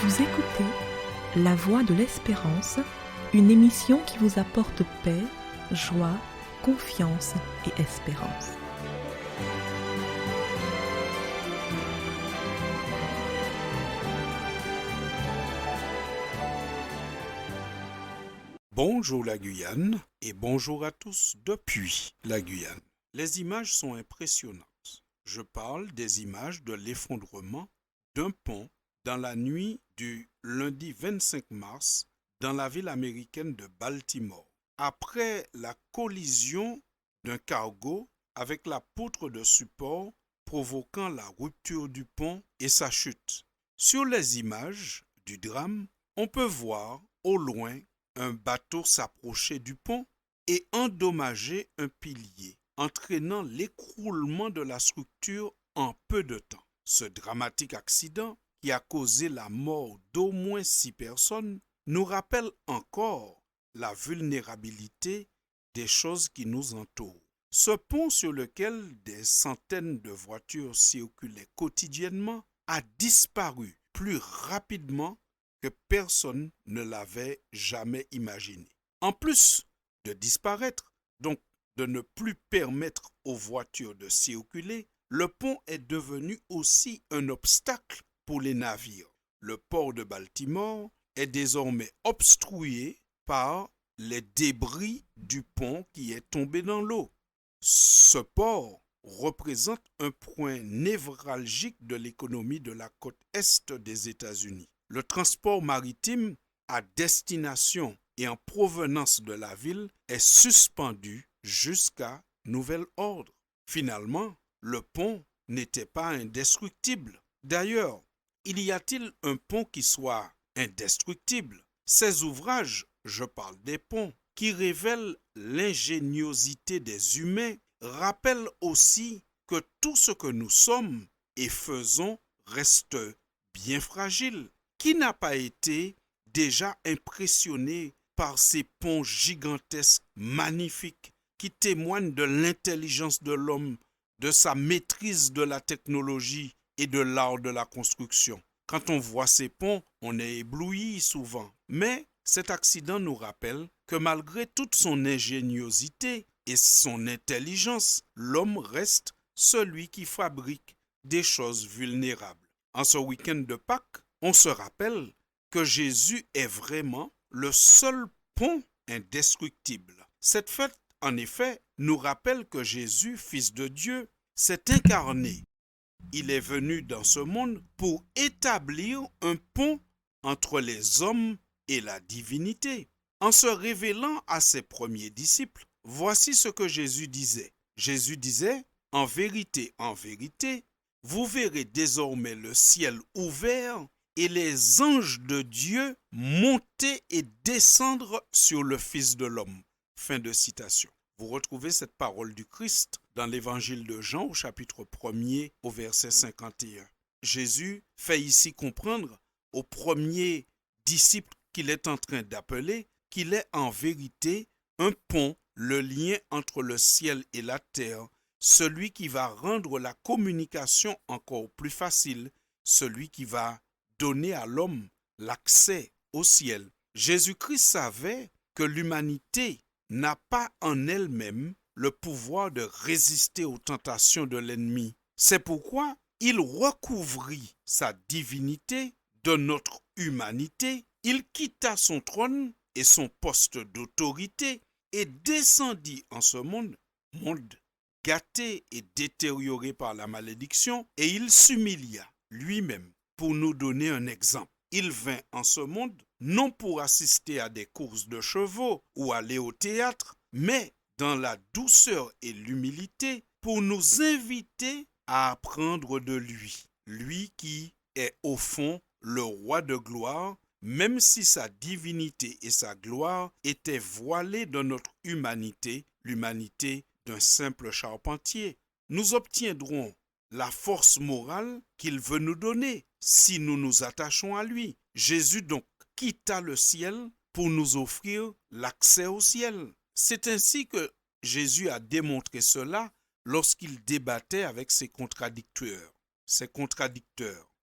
Vous écoutez La Voix de l'Espérance, une émission qui vous apporte paix, joie, confiance et espérance. Bonjour la Guyane et bonjour à tous depuis la Guyane. Les images sont impressionnantes. Je parle des images de l'effondrement d'un pont dans la nuit du lundi 25 mars dans la ville américaine de Baltimore, après la collision d'un cargo avec la poutre de support provoquant la rupture du pont et sa chute. Sur les images du drame, on peut voir au loin un bateau s'approcher du pont et endommager un pilier, entraînant l'écroulement de la structure en peu de temps. Ce dramatique accident, qui a causé la mort d'au moins 6 personnes, nous rappelle encore la vulnérabilité des choses qui nous entourent. Ce pont sur lequel des centaines de voitures circulaient quotidiennement a disparu plus rapidement que personne ne l'avait jamais imaginé. En plus de disparaître, donc de ne plus permettre aux voitures de circuler, le pont est devenu aussi un obstacle pour les navires. Le port de Baltimore est désormais obstrué par les débris du pont qui est tombé dans l'eau. Ce port représente un point névralgique de l'économie de la côte est des États-Unis. Le transport maritime à destination et en provenance de la ville est suspendu jusqu'à nouvel ordre. Finalement, le pont n'était pas indestructible. D'ailleurs, y a-t-il un pont qui soit indestructible? Ces ouvrages, je parle des ponts, qui révèlent l'ingéniosité des humains, rappellent aussi que tout ce que nous sommes et faisons reste bien fragile. Qui n'a pas été déjà impressionné par ces ponts gigantesques, magnifiques, qui témoignent de l'intelligence de l'homme, de sa maîtrise de la technologie et de l'art de la construction? Quand on voit ces ponts, on est ébloui souvent. Mais cet accident nous rappelle que malgré toute son ingéniosité et son intelligence, l'homme reste celui qui fabrique des choses vulnérables. En ce week-end de Pâques, on se rappelle que Jésus est vraiment le seul pont indestructible. Cette fête, en effet, nous rappelle que Jésus, Fils de Dieu, s'est incarné. Il est venu dans ce monde pour établir un pont entre les hommes et la divinité. En se révélant à ses premiers disciples, voici ce que Jésus disait. Jésus disait, en vérité, vous verrez désormais le ciel ouvert et les anges de Dieu monter et descendre sur le Fils de l'homme. Fin de citation. Vous retrouvez cette parole du Christ dans l'évangile de Jean au chapitre 1er au verset 51. Jésus fait ici comprendre aux premiers disciples qu'il est en train d'appeler qu'il est en vérité un pont, le lien entre le ciel et la terre, celui qui va rendre la communication encore plus facile, celui qui va donner à l'homme l'accès au ciel. Jésus-Christ savait que l'humanité n'a pas en elle-même le pouvoir de résister aux tentations de l'ennemi. C'est pourquoi il recouvrit sa divinité de notre humanité, il quitta son trône et son poste d'autorité et descendit en ce monde gâté et détérioré par la malédiction, et il s'humilia lui-même pour nous donner un exemple. Il vint en ce monde non pour assister à des courses de chevaux ou aller au théâtre, mais dans la douceur et l'humilité pour nous inviter à apprendre de lui. Lui qui est au fond le roi de gloire, même si sa divinité et sa gloire étaient voilées de notre humanité, l'humanité d'un simple charpentier. Nous obtiendrons la force morale qu'il veut nous donner si nous nous attachons à lui. Jésus donc quitta le ciel pour nous offrir l'accès au ciel. C'est ainsi que Jésus a démontré cela lorsqu'il débattait avec ses contradicteurs.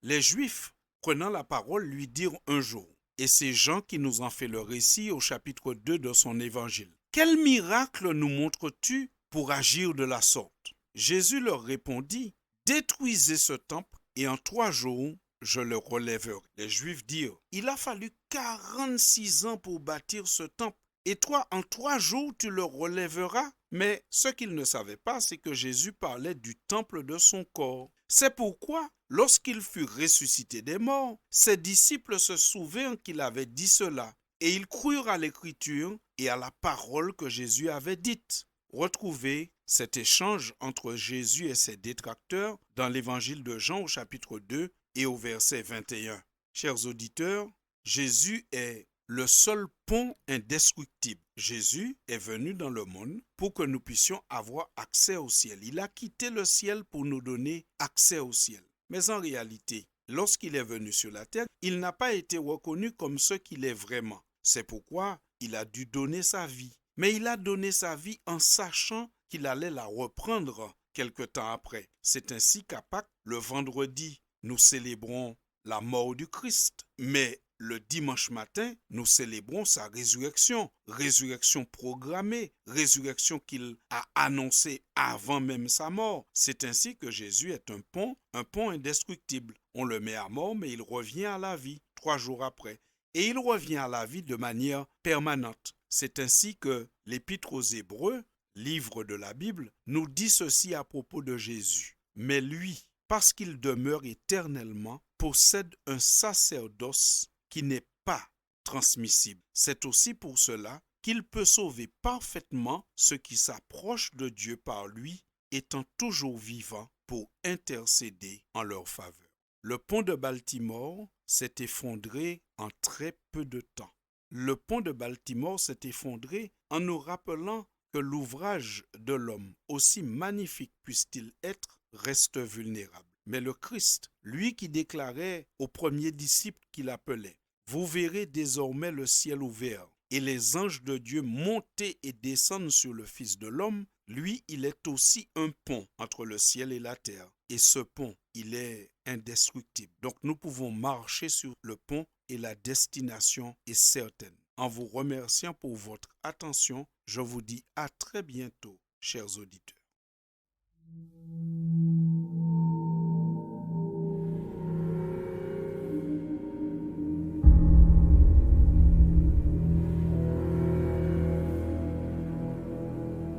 Les Juifs prenant la parole, lui dirent un jour, et c'est Jean qui nous en fait le récit au chapitre 2 de son évangile. « Quel miracle nous montres-tu pour agir de la sorte ?» Jésus leur répondit, « Détruisez ce temple, et en 3 jours, je le relèverai. » Les Juifs dirent, « Il a fallu 46 ans pour bâtir ce temple, et toi, en 3 jours, tu le relèveras ?» Mais ce qu'ils ne savaient pas, c'est que Jésus parlait du temple de son corps. C'est pourquoi, lorsqu'il fut ressuscité des morts, ses disciples se souvinrent qu'il avait dit cela, et ils crurent à l'Écriture et à la parole que Jésus avait dite. Retrouvez cet échange entre Jésus et ses détracteurs dans l'évangile de Jean au chapitre 2 et au verset 21. Chers auditeurs, Jésus est le seul pont indestructible. Jésus est venu dans le monde pour que nous puissions avoir accès au ciel. Il a quitté le ciel pour nous donner accès au ciel. Mais en réalité, lorsqu'il est venu sur la terre, il n'a pas été reconnu comme ce qu'il est vraiment. C'est pourquoi il a dû donner sa vie. Mais il a donné sa vie en sachant qu'il allait la reprendre quelque temps après. C'est ainsi qu'à Pâques, le vendredi, nous célébrons la mort du Christ. Mais le dimanche matin, nous célébrons sa résurrection. Résurrection programmée, résurrection qu'il a annoncée avant même sa mort. C'est ainsi que Jésus est un pont indestructible. On le met à mort, mais il revient à la vie 3 jours après. Et il revient à la vie de manière permanente. C'est ainsi que l'Épître aux Hébreux, livre de la Bible, nous dit ceci à propos de Jésus. Mais lui, parce qu'il demeure éternellement, possède un sacerdoce qui n'est pas transmissible. C'est aussi pour cela qu'il peut sauver parfaitement ceux qui s'approchent de Dieu par lui, étant toujours vivant pour intercéder en leur faveur. Le pont de Baltimore s'est effondré en très peu de temps. Le pont de Baltimore s'est effondré en nous rappelant que l'ouvrage de l'homme, aussi magnifique puisse-t-il être, reste vulnérable. Mais le Christ, lui qui déclarait aux premiers disciples qu'il appelait, « Vous verrez désormais le ciel ouvert et les anges de Dieu monter et descendre sur le Fils de l'homme », lui, il est aussi un pont entre le ciel et la terre. Et ce pont, il est indestructible. Donc nous pouvons marcher sur le pont et la destination est certaine. En vous remerciant pour votre attention, je vous dis à très bientôt, chers auditeurs.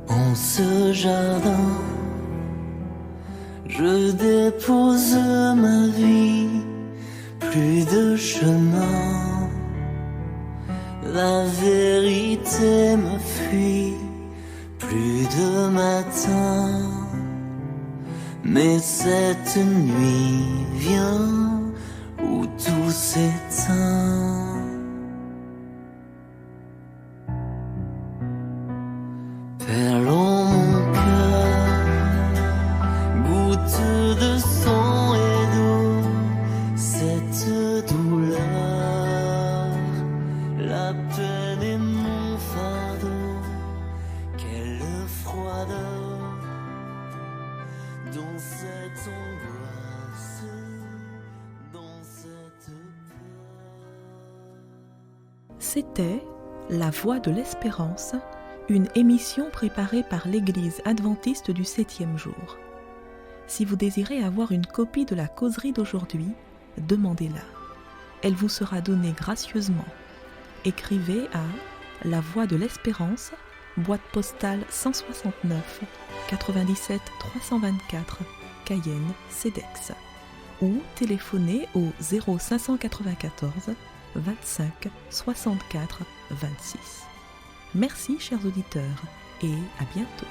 En ce jardin, je dépose ma vie, plus de chemin, la vérité me fuit, plus de matin, mais cette nuit vient où tout s'éteint. Perlons mon cœur, goutte de sang et d'eau, cette douleur, la peine est mon fardeau, quelle froideur dans cette angoisse, dans cette peur. C'était La Voix de l'Espérance, une émission préparée par l'Église adventiste du 7e jour. Si vous désirez avoir une copie de la causerie d'aujourd'hui, demandez-la. Elle vous sera donnée gracieusement. Écrivez à La Voix de l'Espérance, boîte postale 169 97 324, Cayenne, CEDEX, ou téléphonez au 0594 25 64 26. Merci chers auditeurs et à bientôt.